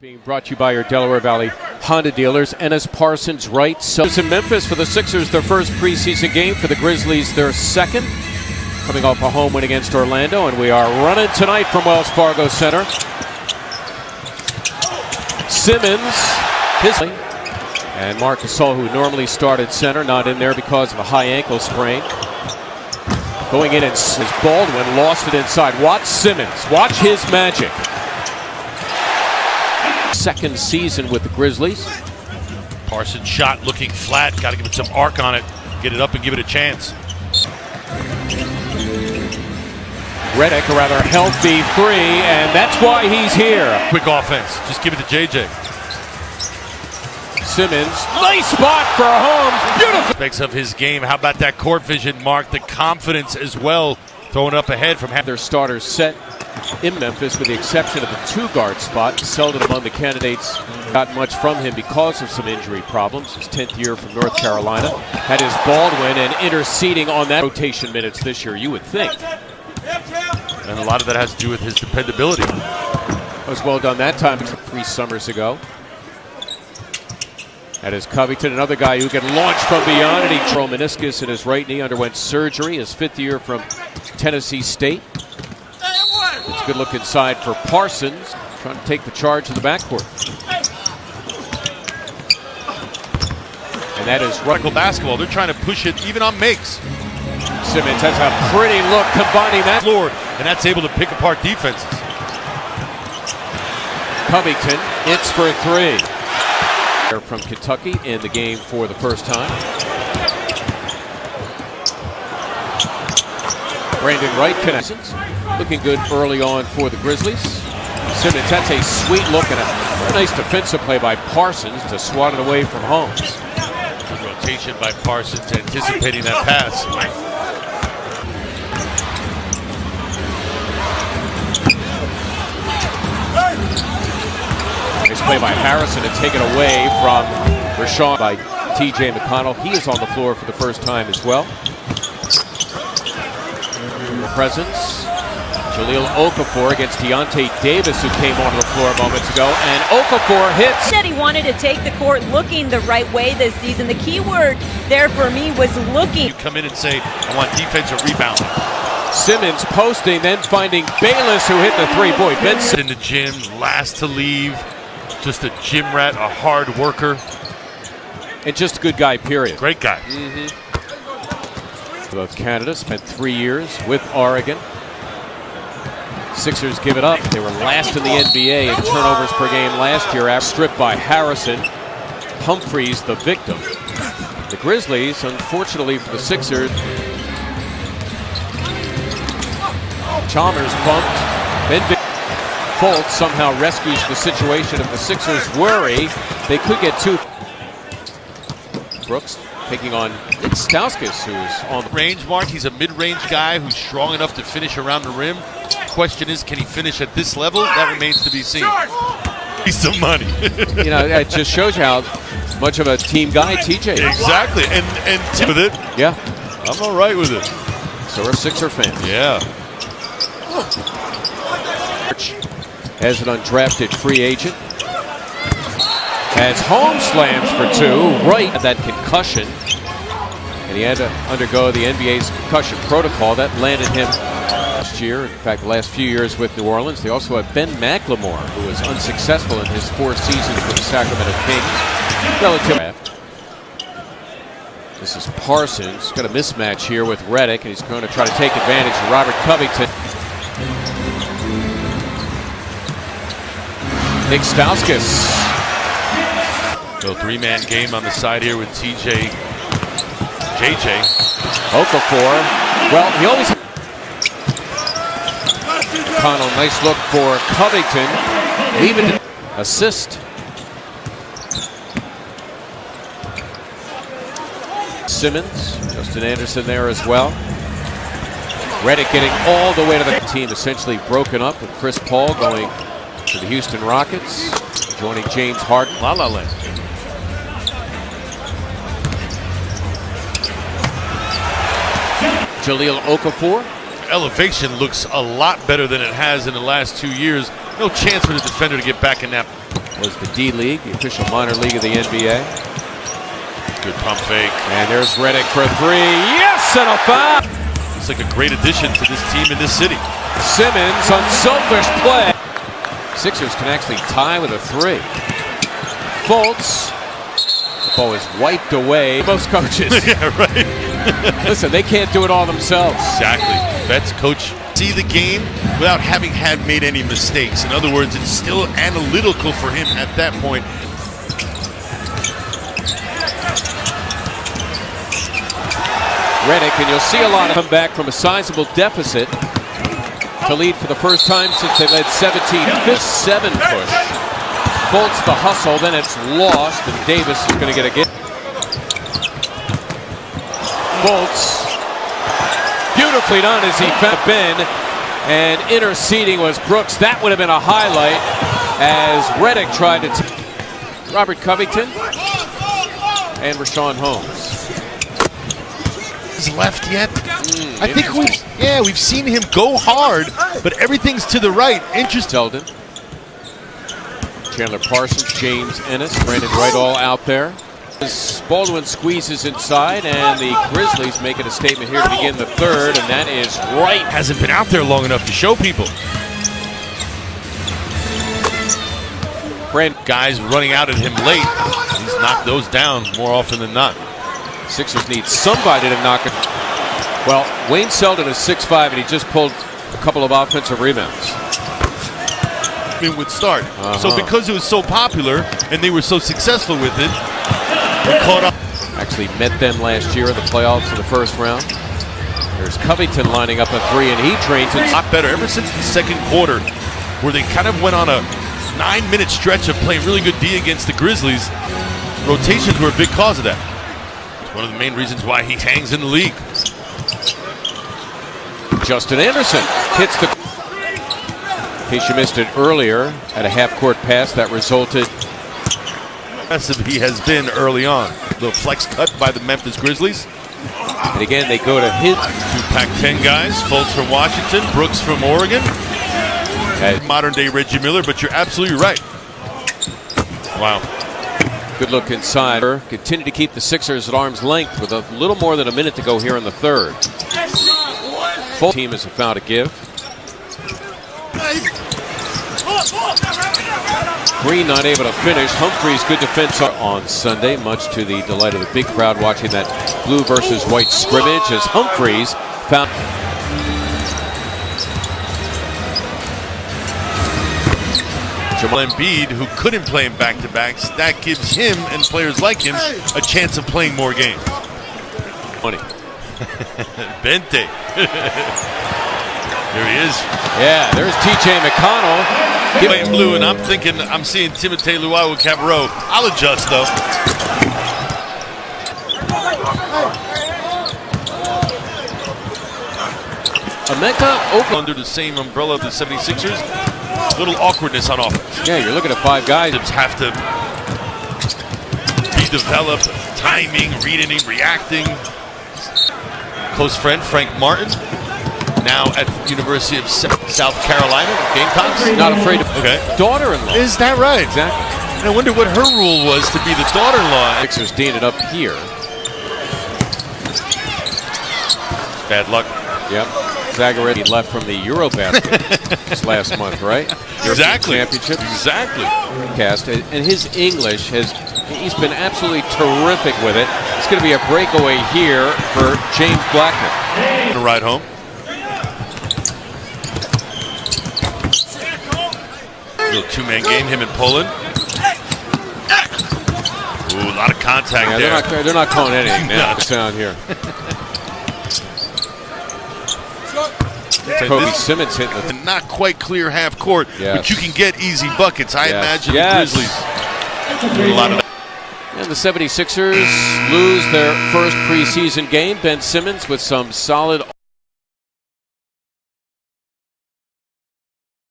Being brought to you by your Delaware Valley Honda dealers. Ennis Parsons right. So it's in Memphis for the Sixers, their first preseason game. For the Grizzlies, their second. Coming off a home win against Orlando, and we are running tonight from Wells Fargo Center. Simmons, and Marc Gasol, who normally started center, not in there because of a high ankle sprain. Going in, it's Baldwin, lost it inside. Watch Simmons, watch his magic. Second season with the Grizzlies. Parsons shot looking flat, got to give it some arc on it, get it up and give it a chance. Redick, a rather healthy three, and that's why he's here. Quick offense, just give it to JJ. Simmons, nice spot for Holmes, beautiful. Makes of his game. How about that court vision, Mark? The confidence as well, throwing up ahead from their starters set in Memphis, with the exception of the two-guard spot. Seldom among the candidates got much from him because of some injury problems. His 10th year from North Carolina. Had his Baldwin and interceding on that rotation minutes this year, you would think. And a lot of that has to do with his dependability. Was well done that time 3 summers ago. That is Covington, another guy who can launch from beyond, and he tore meniscus in his right knee, underwent surgery, his 5th year from Tennessee State. It's a good look inside for Parsons, trying to take the charge of the backcourt. And that is radical basketball. They're trying to push it even on makes. Simmons has a pretty look combining that. Lord, and that's able to pick apart defenses. Covington hits for 3. From Kentucky in the game for the first time. Brandon Wright connections. Looking good early on for the Grizzlies. Simmons, that's a sweet look and a nice defensive play by Parsons to swat it away from Holmes. Good rotation by Parsons, anticipating that pass. Nice play by Harrison to take it away from Rashawn by TJ McConnell. He is on the floor for the first time as well. Presence. Jahlil Okafor against Deontay Davis, who came onto the floor moments ago, and Okafor hits. Said he wanted to take the court looking the right way this season. The key word there for me was looking. You come in and say, I want defensive rebounding. Simmons posting, then finding Bayless, who hit the 3. Boy, Benson in the gym, last to leave. Just a gym rat, a hard worker. And just a good guy, period. Great guy. Of Canada, spent 3 years with Oregon. Sixers give it up. They were last in the NBA in turnovers per game last year, stripped by Harrison. Humphreys the victim. The Grizzlies, unfortunately for the Sixers, Chalmers bumped. Then Fultz somehow rescues the situation. If the Sixers worry, they could get 2. Brooks taking on Stauskas, who's on the range. Mark, he's a mid-range guy who's strong enough to finish around the rim. Question is, can he finish at this level? That remains to be seen. He's some money. You know, it just shows you how much of a team guy TJ is. Exactly, and with it. Yeah, I'm all right with it. So we're Sixer fans. Yeah. As an undrafted free agent, as Holmes slams for 2, right at that concussion, and he had to undergo the NBA's concussion protocol. That landed him last year, in fact the last few years with New Orleans. They also have Ben McLemore, who was unsuccessful in his 4 seasons with the Sacramento Kings. Relative. This is Parsons, got a mismatch here with Redick, and he's going to try to take advantage of Robert Covington. Nick Stauskas. So 3-man game on the side here with JJ. Okafor. Well, he always. Connell, nice look for Covington. Leaving assist. Simmons, Justin Anderson there as well. Redick getting all the way to the team, essentially broken up, with Chris Paul going to the Houston Rockets, joining James Harden. La La Land. Jahlil Okafor. Elevation looks a lot better than it has in the last 2 years. No chance for the defender to get back in that. was the D-League, the official minor league of the NBA. Good pump fake. And there's Redick for three. Yes, and a foul! It's like a great addition to this team in this city. Simmons, unselfish play. Sixers can actually tie with a three. Fultz. The ball is wiped away. Most coaches. Yeah, right. Listen, they can't do it all themselves. Exactly. That's coach. See the game without having had made any mistakes. In other words, it's still analytical for him at that point. Redick, and you'll see a lot of come back from a sizable deficit to lead for the first time since they led 17. Fifth 7 push. Fultz the hustle, then it's lost, and Davis is going to get a game. Fultz, beautifully done as he found Ben, and interceding was Brooks. That would have been a highlight as Redick tried to Robert Covington and Rashawn Holmes. Left yet? I think we've seen him go hard, but everything's to the right. Interesting. Zeldin, Chandler Parsons, James Ennis, Brandon Wright all out there. As Baldwin squeezes inside, and the Grizzlies making a statement here to begin the third, and that is Wright. Hasn't been out there long enough to show people. Guys running out at him late. He's knocked those down more often than not. Sixers need somebody to knock it. Well, Wayne Zeldin is 6'5", and he just pulled a couple of offensive rebounds. It would start. So because it was so popular and they were so successful with it, we caught up. Actually met them last year in the playoffs in the first round. There's Covington lining up a three, and he trains it. A lot better ever since the second quarter, where they kind of went on a 9-minute stretch of playing really good D against the Grizzlies. Rotations were a big cause of that. One of the main reasons why he hangs in the league. Justin Anderson hits the... In case you missed it earlier, at a half-court pass that resulted... Aggressive he has been early on. Little flex cut by the Memphis Grizzlies. And again, they go to his... Two Pac-10 guys, Fultz from Washington, Brooks from Oregon. Modern-day Reggie Miller, but you're absolutely right. Wow. Good look inside. Continue to keep the Sixers at arm's length with a little more than a minute to go here in the third. Full team has a foul to give. Green not able to finish. Humphries good defense on Sunday, much to the delight of the big crowd watching that blue versus white scrimmage as Humphries found. Embiid, who couldn't play in back-to-backs, that gives him and players like him a chance of playing more games. Funny. Bente. There he is. Yeah, there's TJ McConnell. Playing blue, and I'm seeing Timothé Luwawu-Cabarrot. I'll adjust, though. Emeka open under the same umbrella of the 76ers. Little awkwardness on offense. Yeah, you're looking at 5 guys. Have to redevelop timing, reading, reacting. Close friend Frank Martin, now at the University of South Carolina, Gamecocks. Not afraid to. Okay. Daughter-in-law. Is that right? Exactly. And I wonder what her rule was to be the daughter-in-law. Sixers D'ing it up here. Bad luck. Yep. Zagarity left from the Eurobasket this last month, right? Exactly. Championship. Exactly. Cast, and his English he's been absolutely terrific with it. It's going to be a breakaway here for James Blackman. A ride home. Little two-man game, him and Poland. Ooh, a lot of contact there. They're not calling anything now. It's down here. Kobe Simmons hitting the not quite clear half court, but you can get easy buckets. I imagine the Grizzlies do a lot of that. And the 76ers lose their first preseason game. Ben Simmons with some solid